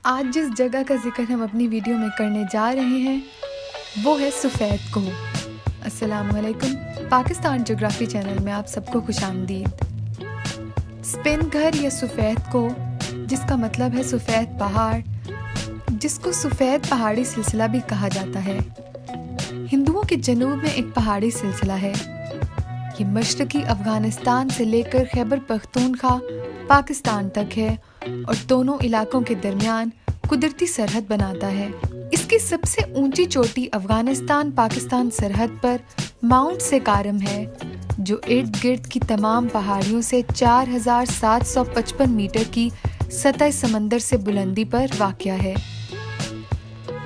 आज जिस जगह का जिक्र हम अपनी वीडियो में करने जा रहे हैं वो है सफ़ेद कोह। अस्सलामुअलैकुम। पाकिस्तान ज्योग्राफी चैनल में आप सबको खुशामदीद। स्पिन घर या सफ़ेद कोह, जिसका मतलब है सफ़ेद पहाड़, जिसको सफ़ेद पहाड़ी सिलसिला भी कहा जाता है, हिंदुओं के जनूब में एक पहाड़ी सिलसिला है। ये मशरकी अफ़गानिस्तान से लेकर खैबर पख्तूनख्वा पाकिस्तान तक है और दोनों इलाकों के दरमियान कुदरती सरहद बनाता है। इसकी सबसे ऊंची चोटी अफ़गानिस्तान पाकिस्तान सरहद पर माउंट सेकारम है, जो इर्द गिर्द की तमाम पहाड़ियों से 4755 मीटर की सतह समंदर से बुलंदी पर वाक़या है।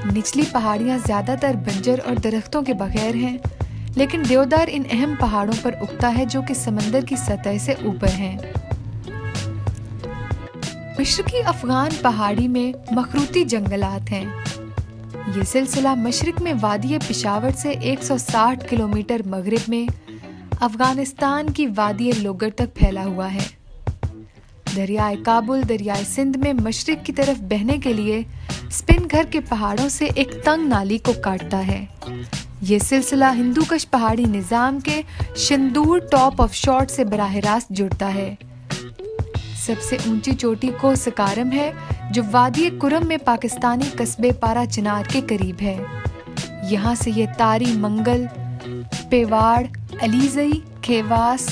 निचली पहाड़ियाँ ज़्यादातर बंजर और दरख्तों के बगैर हैं, लेकिन देवदार इन अहम पहाड़ों पर उगता है जो कि समंदर की सतह से ऊपर हैं। मशरकी अफगान पहाड़ी में मखरूती जंगलात हैं। ये सिलसिला मशरक में वादी पेशावर से 160 किलोमीटर मगरिब में अफगानिस्तान की वादी लोगर तक फैला हुआ है। दरियाए काबुल दरियाए सिंध में मशरक की तरफ बहने के लिए स्पिन घर के पहाड़ों से एक तंग नाली को काटता है। ये सिलसिला हिंदूकश पहाड़ी निज़ाम के शिंदूर टॉप ऑफ शॉर्ट से बराह रास्त जुड़ता है। सबसे ऊंची चोटी कोह सकारम है, जो वादी कुरम में पाकिस्तानी कस्बे पारा चिनार के करीब है। यहाँ से ये तारी मंगल, पेवाड़, अलीजई, खेवास,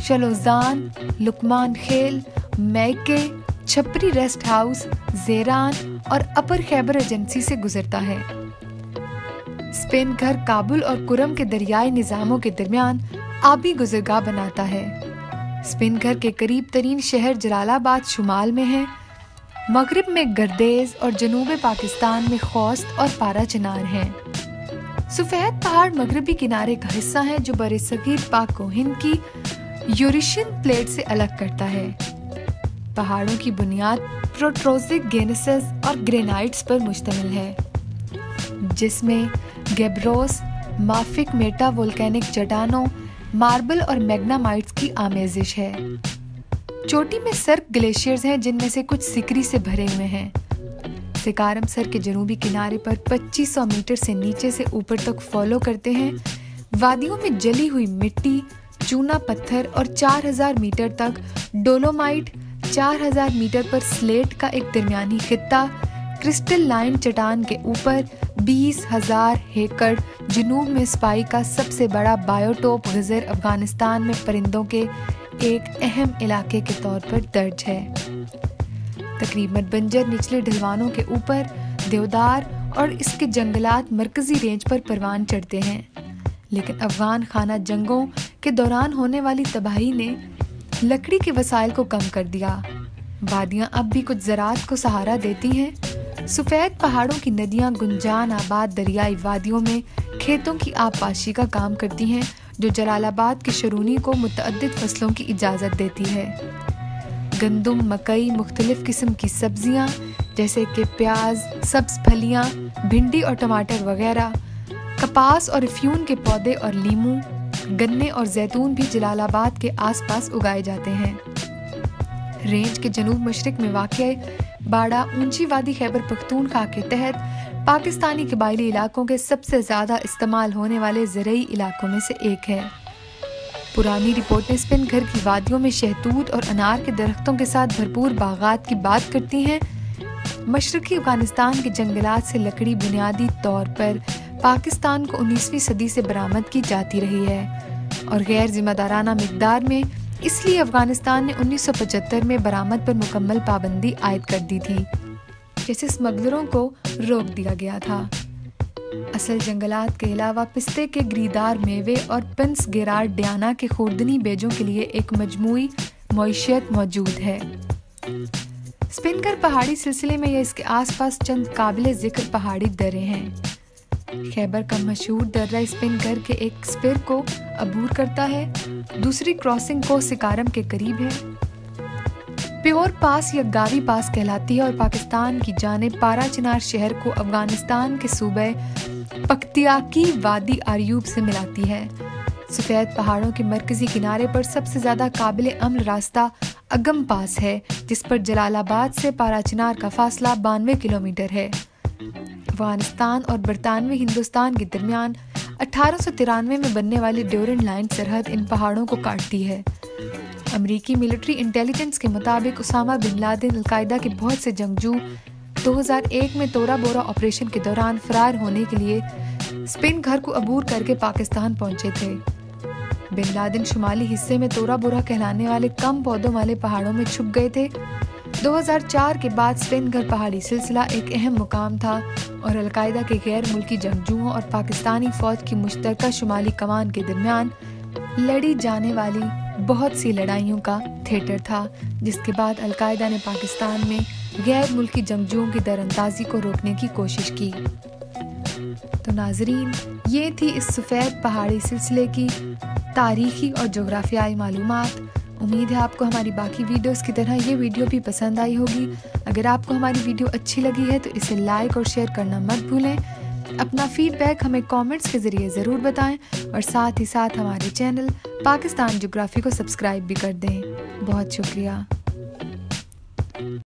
शलोजान, लुकमान खेल, मैके, छपरी रेस्ट हाउस, जेरान और अपर खैबर एजेंसी से गुजरता है। स्पिन घर काबुल और कुरम के दरियाई निज़ामों के दरमियान आबी गुजरगाह बनाता है। स्पिन घर के करीब तरीन शहर जलालाबाद शुमाल में है। मगरिब में गर्देज और जनूबी पाकिस्तान में खौस्त और पारा चिनार हैं। सफ़ेद पहाड़ मगरबी किनारे का हिस्सा है जो बरसगीर पाक को हिंद की यूरेशियन प्लेट से अलग करता है। पहाड़ों की बुनियाद प्रोट्रोजिक ग्नेसेस और ग्रेनाइट्स पर मुश्तमिल है, जिसमें गेब्रोस, माफिक मेटा वोल्केनिक चट्टानों, मार्बल और मैग्नामाइट्स की आमेजिश है। चोटी में सर्क ग्लेशियर्स हैं, जिनमें से कुछ सिकरी से भरे हुए हैं। सिकारम सर के जनूबी किनारे पर 2500 मीटर से नीचे से ऊपर तक फॉलो करते हैं। वादियों में जली हुई मिट्टी, चूना पत्थर और 4000 मीटर तक डोलोमाइट, 4000 मीटर पर स्लेट का एक दरमियानी खित्ता, क्रिस्टल लाइन चट्टान के ऊपर 20,000 एकड़ जनूब में स्पाई का सबसे बड़ा बायोटोप गजर अफगानिस्तान में परिंदों के एक अहम इलाके के तौर पर दर्ज है। तकरीबन बंजर निचले ढलवानों के ऊपर देवदार और इसके जंगलात मरकजी रेंज पर परवान चढ़ते हैं, लेकिन अफगान खाना जंगों के दौरान होने वाली तबाही ने लकड़ी के वसाइल को कम कर दिया। वादियाँ अब भी कुछ ज़राअत को सहारा देती हैं। सफ़ेद पहाड़ों की नदियाँ गुंजान आबाद दरियाई वादियों में खेतों की आबपाशी का काम करती हैं, जो जलालाबाद के शरूनी को मुतअद्दिद फसलों की इजाज़त देती है। गंदम, मकई, मुख्तलिफ किस्म की सब्जियाँ जैसे कि प्याज, सब्ज फलियाँ, भिंडी और टमाटर वगैरह, कपास और अफ्यून के पौधे और लीमू, गन्ने और जैतून भी जलालाबाद के आसपास उगाए जाते हैं। रेंज के जनूब मशरक में वाक़ बाड़ा ऊंची वादी खैबर पख्तूनख्वा के तहत पाकिस्तानी कबायली इलाकों के सबसे ज़्यादा इस्तेमाल होने वाले ज़रई इलाकों में से एक है। पुरानी रिपोर्टें स्पिन घर की वादियों में शहतूत और अनार के दरख्तों के साथ भरपूर बागात की बात करती हैं। मशरकी अफगानिस्तान के जंगलात से लकड़ी बुनियादी तौर पर पाकिस्तान को 19वीं सदी से बरामद की जाती रही है और गैर जिम्मेदाराना मिकदार में, इसलिए अफगानिस्तान ने 1975 में बरामद पर मुकम्मल पाबंदी आयद कर दी थी, जैसे स्मगलरों को रोक दिया गया था। असल जंगलात के अलावा पिस्ते के ग्रीदार मेवे और पिंस गेरार डियाना के खुर्दनी बेजों के लिए एक मजमूई मईशत मौजूद है। स्पिन घर पहाड़ी सिलसिले में या इसके आसपास चंद काबिल जिक्र पहाड़ी दर्रे हैं। खैबर का मशहूर दर्रा स्पिन घर के एक स्पिर को अबूर करता है। दूसरी क्रॉसिंग को सिकारम के करीब है। प्योर पास या गावी पास कहलाती है और पाकिस्तान की जानिब पारा चिनार शहर को अफगानिस्तान के सूबे पख्तियाकी वादी आर्यूब से मिलाती है। सफ़ेद पहाड़ों के मरकजी किनारे पर सबसे ज़्यादा काबिल अमल रास्ता अगम पास है, जिस पर जलालाबाद से पाराचनार का फासला 92 किलोमीटर है। अफगानिस्तान और बरतानवी हिंदुस्तान के दरमियान 1893 में बनने वाली ड्यूरेंट लाइन सरहद इन पहाड़ों को काटती है। अमेरिकी मिलिट्री इंटेलिजेंस के मुताबिक उसामा बिन लादेन अलकायदा के बहुत से जंगजू 2001 में तोरा बोरा ऑपरेशन के दौरान फरार होने के लिए स्पिन घर को अबूर करके पाकिस्तान पहुंचे थे। बिन लादेन शुमाली हिस्से में तोरा बोरा कहलाने वाले कम पौधों वाले पहाड़ों में छुप गए थे। 2004 के बाद स्पिन घर पहाड़ी सिलसिला एक अहम मुकाम था और अलकायदा के गैर मुल्की जंगजुओं और पाकिस्तानी फौज की मुश्तरका शुमाली कमान के दरमियान लड़ी जाने वाली बहुत सी लड़ाइयों का थिएटर था, जिसके बाद अलकायदा ने पाकिस्तान में गैर मुल्की जंगजुओं की दरअंदाजी को रोकने की कोशिश की। तो नाजरीन, ये थी इस सफ़ेद पहाड़ी सिलसिले की तारीखी और जोग्राफियाई मालूमात। उम्मीद है आपको हमारी बाकी वीडियोस की तरह ये वीडियो भी पसंद आई होगी। अगर आपको हमारी वीडियो अच्छी लगी है तो इसे लाइक और शेयर करना मत भूलें। अपना फीडबैक हमें कमेंट्स के ज़रिए ज़रूर बताएं और साथ ही साथ हमारे चैनल पाकिस्तान ज्योग्राफी को सब्सक्राइब भी कर दें। बहुत शुक्रिया।